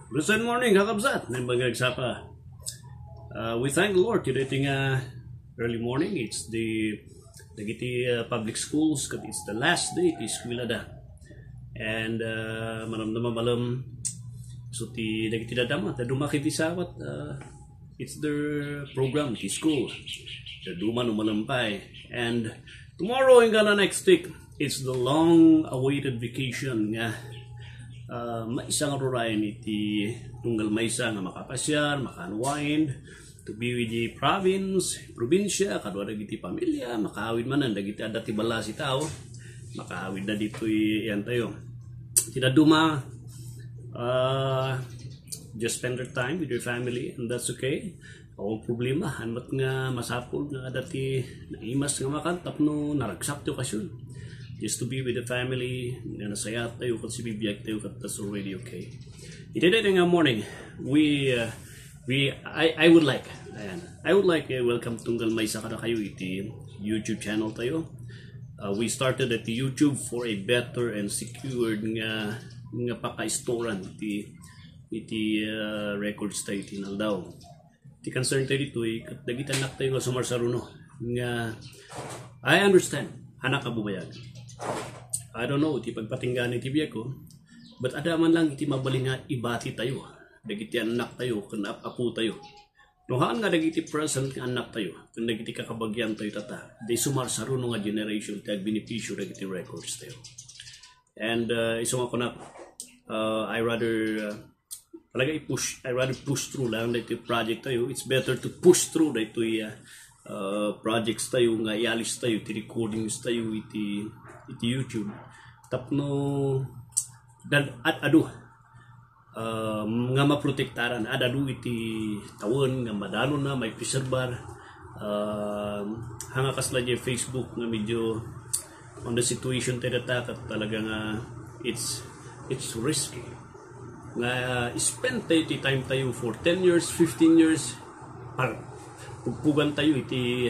Good morning, kakabsat. Nagbagagsapa. We thank the Lord today early morning. It's the public schools. It's the last day of school ada. And malam malam so ti dagiti dadama taduma kiti sawat it's their program ti school. Taduma no malampay. And tomorrow and next week it's the long awaited vacation nga. Maisang rurayan iti tunggal maisa nga makapasyar, maka-unwind, to be with the probinsya, kadwa dagiti pamilya, makahawid manan dagiti adati bala si tao, makahawid na dito yan tayo. Tinaduma, just spend your time with your family and that's okay. Ang problema, hanmat nga masapol nga adati naimas nga makantap no naragsak to kasyon. Just to be with the family, nasaya tayo kasi bibiyag tayo that's already okay. Today in the morning, I would like welcome tunggal may sa kada kayo iti YouTube channel tayo. We started at the YouTube for a better and secured nga paka-storan iti records tayo tinaldaw. Iti concern tayo dito dagitan nak tayo nga sumarsaruno nga I understand hanak ka bubayag. I don't know, iti pagpatinggan iti biya ko, but ada man lang iti mabaling nga ibati tayo, dagiti anak tayo, kana apo tayo. Nohaan nga dagiti present nga anak tayo, kung dagiti kakabagyan tayo tata, di sumarsaruno nga generation, tag benepisyo dagiti records tayo. And iso nga ko na, I rather push through lang dagiti project tayo. It's better to push through dagiti projects tayo, nga ialis tayo, iti recordings tayo, iti YouTube tapno dan adu nga maprotektaran adadu iti tawon nga madalo na may preserbar hanga kasla di Facebook nga medyo on the situation tedata kat talaga nga it's risky nga spend tayo iti time tayo for 10 years 15 years para pugpugan tayo iti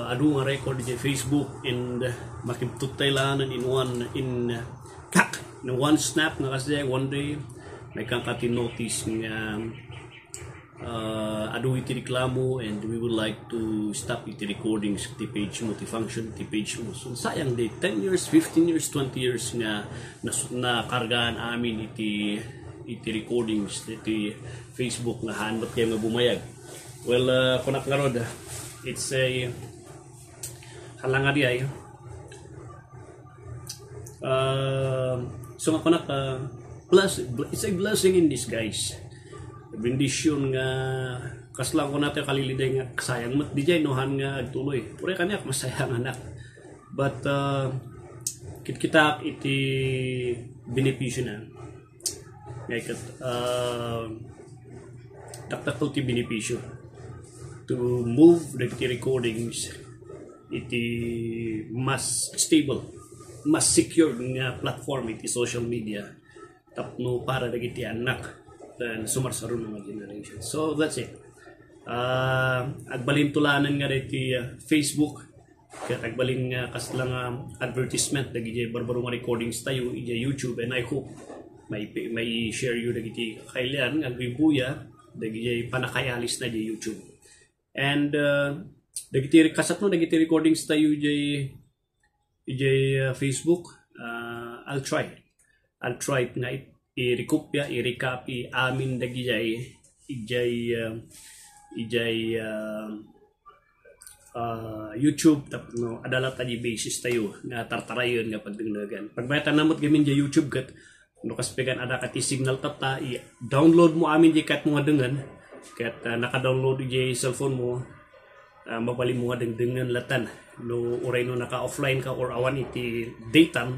adu nga record di Facebook and makiptutay lang in one snap nga kasi one day may kakati notice nga adu iti reklamo and we would like to stop iti recordings iti page mo, iti function iti page mo. So sayang day 10 years, 15 years, 20 years nga nakargaan amin iti recordings iti Facebook nga hanbat kayo nga bumayag. Well, kunak nga rod, it's a halanga di ay so nga it's a blessing in disguise. Bendisyon nga kaslang ko natin kaliliday nga sayang mat di jay nohan nga agtuloy pure kanyak masayang anak but kita iti benepisyo na ngay kat taktakol ti benepisyo to move the recordings iti mas stable, mas secure nga platform iti social media tapno para dagiti anak dan sumarsaron nga generation. So that's it. Agbalin tulanan nga iti Facebook ket agbalin nga kaslang advertisement dagiti barbaro nga recordings tayo iti YouTube and I hope may share you dagiti kailan agbibuya dagiti panakayalis na di YouTube. And dagiti recordings tayo ijay Facebook. I'll try nga i-recopya i-recopy amin dagiti YouTube tapno adala tayo basis tayo nga tartarayon nga pagdengdagan pagbayatan namot gamin di YouTube kat no kaspegan ada kati signal tata i-download mo amin di kat mga dengan kat naka-download di cellphone mo mabali mo nga dengdengan latan no uray no naka-offline ka or awan iti daytime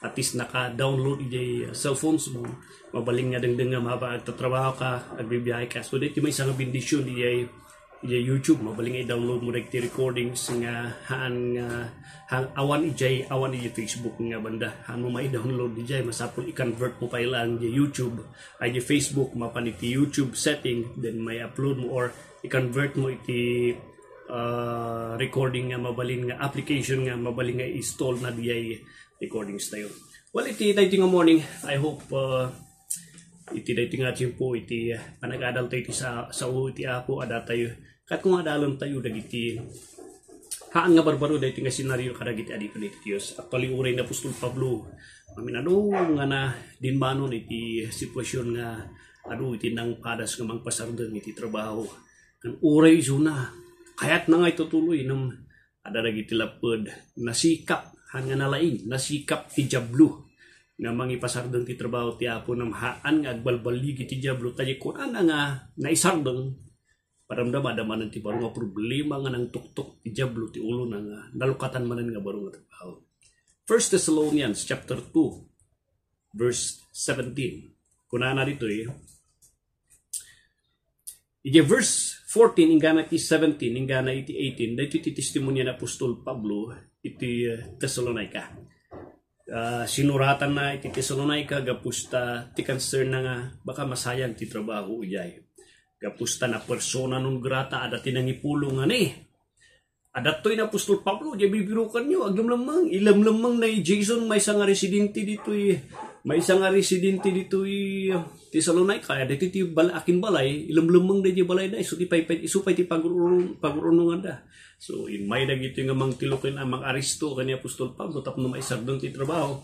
at least naka-download di cellphones mo mabaling nga dengdengan mapagtatrabaho ka agbibiyahe ka so dito may isang bendisyon di YouTube mabaling i-download mo iti recordings nga awan ijay Facebook nga banda mo mai-download ijay masapol i-convert mo pa ilang di YouTube ay di Facebook mapan iti YouTube setting then may upload mo or i-convert mo iti recording nga mabalin nga application nga mabalin nga install na diay recordings tayo. Well, iti nga morning, I hope iti dayti nga tiyempo iti panag-adal tayo iti sa ulo iti Apo ada tayo kat kung adalon tayo dagiti haan nga barbaro dayti nga senaryo kadagiti adito iti Dios actually uray na Apostol Pablo maminado nga na dinmanon iti sitwasyon nga iti nang padas nga mangpasardeng iti trabaho kan uray isuna kayat na nga itutuloy ng ada dagiti lapod nasikap hanga nalaing nasikap ti jablo nga mangipasardeng ti trabaho ti Apo nam haan nga agbalbaligi ti jablo tayo kun nga naisardeng paramdam ada manan ti baro nga problema nga nang tuktok ti jablo ti ulo na nga nalukatan manan nga baro nga trabaho. 1 Thessalonians chapter 2 verse 17 kuna na dito iti verse 14 ingana iti 17 ingana iti 18 dito iti testimonya na Apostol Pablo iti Thessalonica. Sinuratan na iti Thessalonica gapusta ti concern na nga baka masayang ti trabaho ijay. Gapusta na persona non grata ada tinangipulong nga ni. Adatoy na Apostol Pablo di bibirukan nyo aglamlamang ilamlamang na Jason may isang residente dito may isang residente dito Thessalonica dito ti akin balay ilamlamang na di balay da isu pay ti pagurunungan da. So in may dagito nga mang tilukin amang aristo kani Apostol Pablo tapno maisardong ti trabaho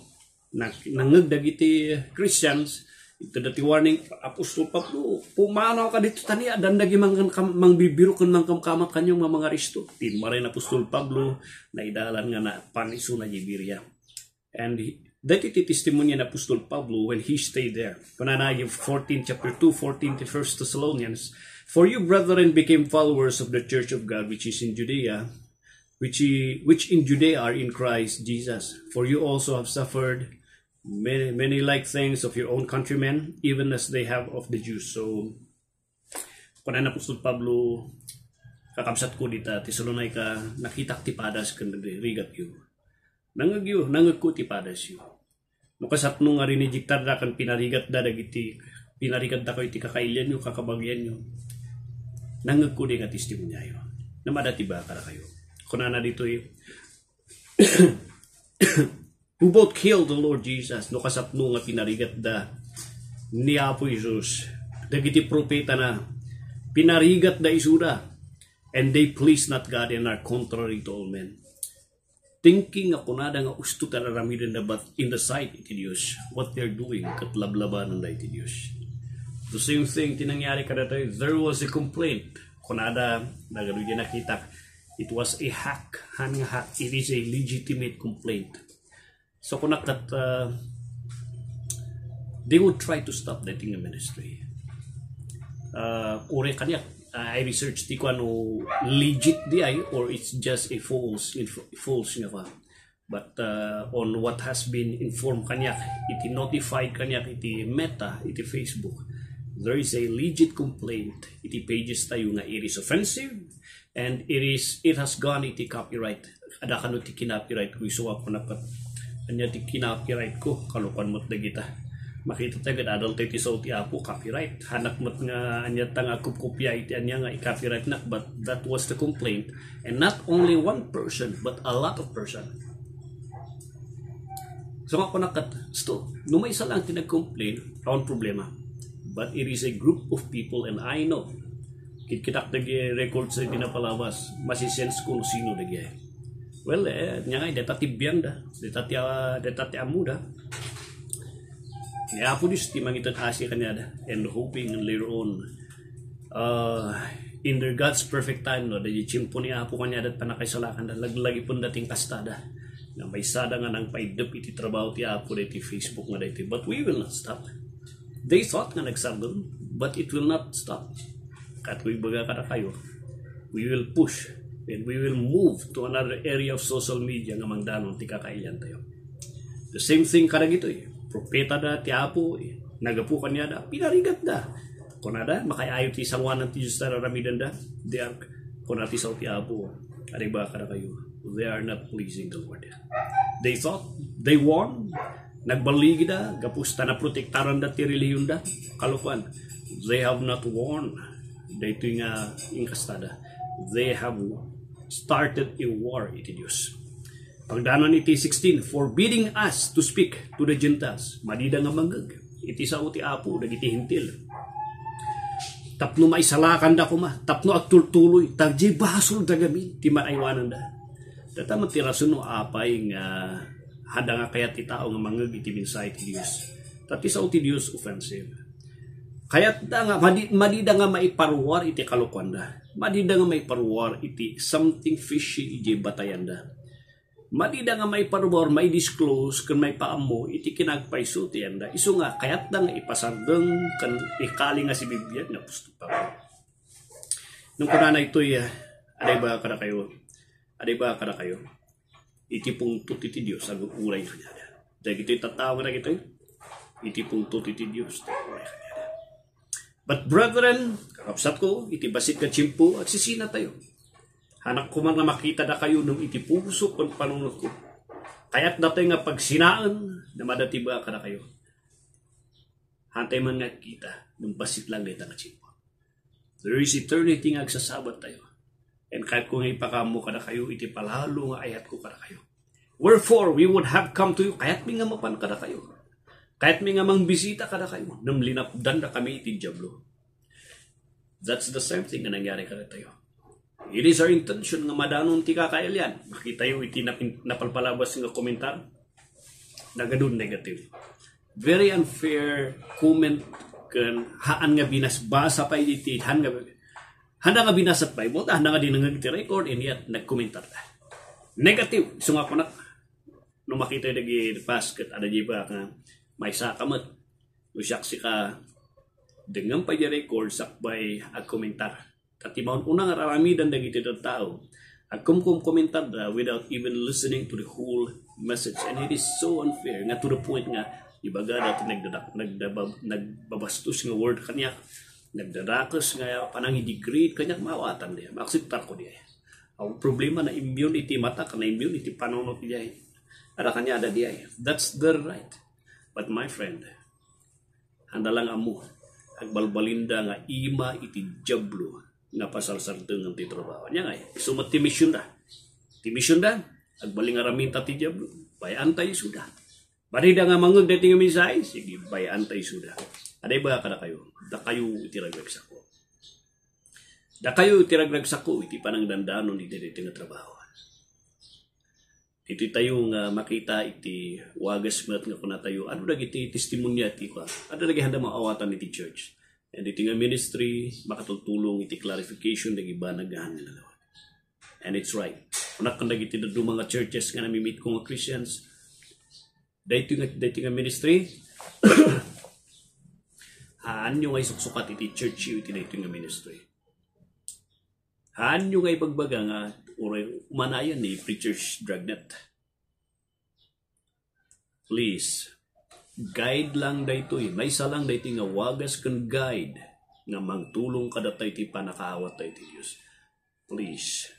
nangeg dagiti Christians ito dati warning Apostol Pablo pumanaw ka dito tani dandagi mang bibiro kun mang kamkamat kanyong mga aristo tin maray Apostol Pablo na idalan nga na paniso na Iberia and dati ti testimonya na Apostol Pablo when he stayed there pananagi 14 chapter 2 14 to 1 Thessalonians. For you, brethren, became followers of the church of God, which is in Judea, which in Judea are in Christ Jesus. For you also have suffered many like things of your own countrymen, even as they have of the Jews. So, kunan Apostol Pablo, kakabsat ko dita, Thessalonica, nakitak ti padas kan rigat yu. Nangag ko ti padas yu. Nukasat nung nga rinijiktar da kan pinarigat da dagiti, pinarigat da ko iti kakailian yu, kakabagyan yu. Nangag ko di nga testimonya yu. Namadati ba kara kayo? Kunana dito who both killed the Lord Jesus, nukasat nung nga pinarigat da ni Apo Jesus. Dagiti propeta na pinarigat da isuda, and they please not God and are contrary to all men. Thinking ako na nga usto tararamidan na but in the sight iti Diyos, what they're doing, katlablabanan na iti Diyos. The same thing, tinangyari kada tayo, there was a complaint. Kunada, nagano din nakita, it was a hack, hack. It is a legitimate complaint. So kunakat, they would try to stop that in the ministry. Ure kanya, I researched di ko ano legit di ay or it's just a false nga pa. But on what has been informed kanya, iti notified kanya iti Meta, iti Facebook, there is a legit complaint iti pages tayo nga it is offensive and it has gone iti copyright. Ada kanu ti kinopyright ko isuwa ko nakat anya ti kinopyright ko kalukan mo't dagita. Makita tayo adult iti so ti Apo copyright hanak mat nga anya ta nga kupkopya iti anya nga i-copyright na but that was the complaint and not only one person but a lot of person. So nga ko nakat sto numay isa lang tinag-complain raon problema but it is a group of people and I know kitak dagi record sa dinapalabas masisense kung sino dagi. Well nya nga deta tibyan da deta ti amu da ya po dis ti mangitan asi kanya da and hoping later on in their God's perfect time no da chimpo ni Apo kanya dat panakaisalakan da laglagi pun dating kastada na may sada nga nang paidep iti trabaho ti Apo da iti Facebook nga da iti but we will not stop. They thought nga nagsardon but it will not stop. Katoy baga kada kayo we will push and we will move to another area of social media nga mangdanon ti kakailan tayo. The same thing kada gito propeta da ti Apo nagapukan niya da pinarigat da kunada makayayo ti sangwanan ti Diyos tararamidan da they are kunati sa ti Apo ariba kada kayo they are not pleasing the Lord. They thought they won nagbaligi da gapusta na protektaran da ti reliyon da kalukuan they have not won dito nga inkastada they have started a war iti Diyos. Pagdanon iti 16 forbidding us to speak to the Gentiles madida nga manggag iti sa uti apo dagiti hintil. Tapno maisalakan da kuma, tapno agtultuloy, tagji basol dagami ti maaywanan da. Data man ti rason no apay nga hada nga kayat ti tao nga mangeg iti minsay ti Dios. Tati sa uti Dios offensive. Kayat da nga madida nga maiparuwar iti kalokuan da. Madida nga maiparuwar iti something fishy iti batayan da. Madida nga maiparuwar, may disclose kan may paamo iti kinagpaiso ti anda. Isu nga kayat da nga ipasardeng kan ikali nga si Biblia nga pusto pa. Nung kunana ito'y aday ba kada kayo? Iti pungtot iti Dios ang ulay kanya. Dahil ito'y tatawa na ito'y iti pungtot iti Dios ang ulay kanya. But brethren, kakapsat ko, iti basit ka tsimpo at sisina tayo. Hanak ko man na makita na kayo nung iti puso kung panunod ko. Kaya't dati nga pagsinaan na madatiba ka na kayo. Hantay man nga kita nung basit lang nita nga tsimpo. There is eternity nga agsasabat tayo. And kahit kung ipakamo ka na kayo, iti palalo nga ayat ko ka na kayo. Wherefore, we would have come to you, kaya't may nga mapan ka na kayo. Kahit may nga mang bisita ka na kayo, nang linapdan na kami iti Diablo. That's the same thing na nangyari ka na tayo. It is our intention nga madanon ti kakailyan. Makita yung iti napalpalabas nga komentar. Nagadun negative. Very unfair comment kan haan nga binasbasa pa iti handa nga binasat pa ibot handa nga din nga iti record and yet nagkomentar na. Negative. So nga ko na no makita dagi basket ada di ba nga may sakamat. Usyak si ka dengan pa record sakbay ag komentar. Tatimaon unang aramidan dagiti tao. Ag komentar da without even listening to the whole message. And it is so unfair nga to the point nga ibaga dati nagbabastos nga word kanya. Nagdadakas nga panang i-degrade kanya mawatan niya. Maksiptar ko niya. Ang problema na immune iti mata kana immune iti panunot niya. Ada kanya ada dia. That's their right. But my friend, handa lang amo agbalbalinda nga ima iti Diablo nga pasalsardeng ang titrabaho niya nga. Sumat ti mission da. Ti mission da agbaling araminta ti Diablo. Bayan tayo suda. Barida nga mangeg dati nga misay, sige bayan tayo suda. Aday ba kada kayo? Da kayo itiragrag sako. Da kayo itiragrag sako iti panangdandanon iti dati nga trabaho. Iti tayo nga makita iti wagas met nga kuna tayo ano dagiti testimonya ti ka ada lagi handa maawatan iti church and iti nga ministry makatulong iti clarification dagi banagahan nga lawat. And it's right kuna kan dagiti dadu mga churches nga nami-meet ko nga Christians dayto nga ministry haan nyo nga isuksukat iti church iti dayto nga ministry haan nyo nga ibagbaga nga umanayan ni Preacher's Dragnet. Please, guide lang dayto may salang dayto nga wagas kan guide nga magtulong kada tayo ti panakaawat tayo ti Diyos. Please,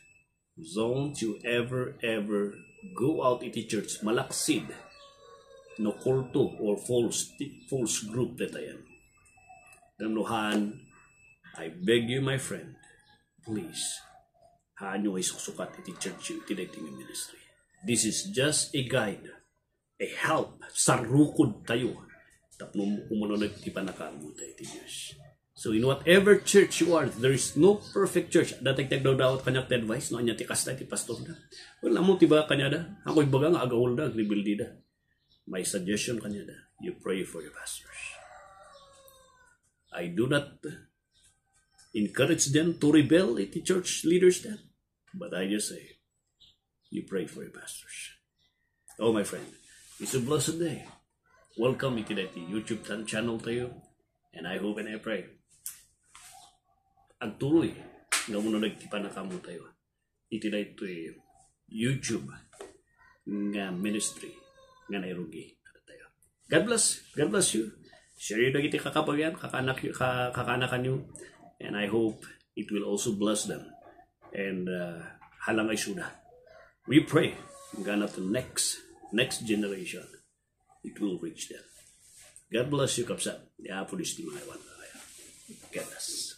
don't you ever go out iti church malaksid no kulto or false group datayan. Danuhan, I beg you my friend, please, hanyo ay susukat iti church iti dating ministry. This is just a guide, a help, sarukod tayo. Tapno umunod iti panakamu tayo iti Diyos. So in whatever church you are, there is no perfect church. Datag tagdaw-dawat kanyak ti advice, no anya ti kasta ti pastor da. Well, amo ti ba kanya da? Ako ibaga nga agawol da, agribildi da. My suggestion kanya da, you pray for your pastors. I do not encourage them to rebel iti church leaders then. But I just say, you pray for your pastors. Oh, my friend, it's a blessed day. Welcome iti dati YouTube channel tayo. And I hope and I pray. Ang tuloy, nga muna nagtipan na kamo tayo. Iti dati YouTube nga ministry nga nairugi. God bless. God bless you. Share yung nagiti kakapagyan, kakanakan nyo. And I hope it will also bless them. And halang ay suda. We pray gana to next generation it will reach them. God bless you, kapsat. Ya, pulis di mga iwan. God bless.